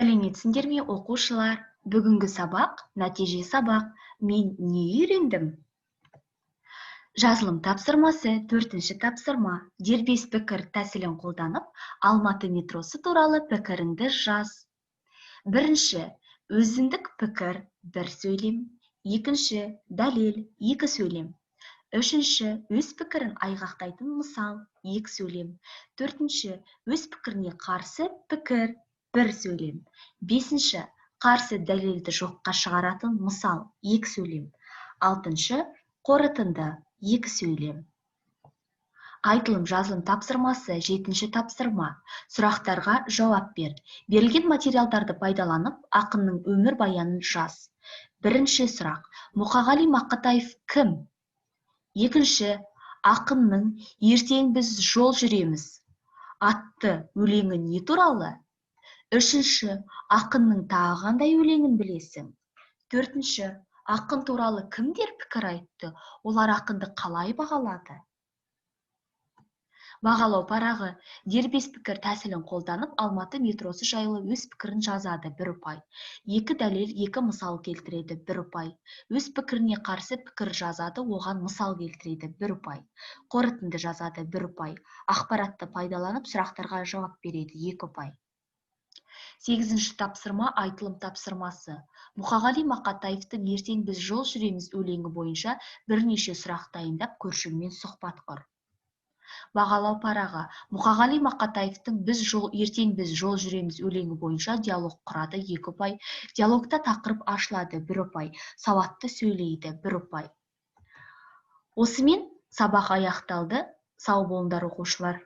Сәлеметсіңдер ме, оқушылар? Бүгінгі сабақ, нәтиже сабақ. Мен не үйрендім? Жазылым тапсырмасы, 4-ші тапсырма. Дербес пікір тәсілін қолданып, Алматы метросы туралы пікіріңді жаз. Бірінші, өзіндік пікір, бір сөйлем. Екінші, дәлел, екі сөйлем. Үшінші, өз пікірін айғақтайтын мысал, екі сөйлем. Төртінші, өз пікіріне қарсы пікір, бір сөйлем. Бесінші, қарсы дәлелді жоққа шығаратын мысал, екі сөйлем. Алтыншы, қорытынды, екі сөйлем. Айтылым жазылым тапсырмасы, 7-ші тапсырма. Сұрақтарға жауап бер. Берілген материалдарды пайдаланып, ақынның өмір баянын жаз. Бірінші сұрақ. Мұқағали Мақатаев кім? Екінші, ақынның «Ертең біз жол жүреміз» атты өлеңі не туралы? Үшінші, ақынның тағы қандай өлеңін білесің? Төртінші, ақын туралы кімдер пікір айтты? Олар ақынды қалай бағалады? Бағалау парағы. Дербес пікір тәсілін қолданып, Алматы метросы жайлы өз пікірін жазады, 1 ұпай. Екі дәлел, екі мысал келтіреді, 1 ұпай. Өз пікіріне қарсы пікір жазады, оған мысал келтіреді, 1 ұпай. Қорытынды жазады, 1 ұпай. Ақпаратты пайдаланып, сұрақтарға жауап береді, 2 ұпай. 8-ші тапсырма, айтылым тапсырмасы. Мұқағали Мақатаевтың «Ертең біз жол жүреміз» өлеңі бойынша бірнеше сұрақ дайындап, көршіңмен сұхбат құр. Бағалау парағы. Мұқағали Мақатаевтың «Ертең біз жол жүреміз» өлеңі бойынша диалог құрады, 2 ұпай. Диалогта тақырып ашылады, 1 ұпай. Сауатты сөйлейді, 1 ұпай. Осымен сабақ аяқталды. Сау болыңдар, оқушылар.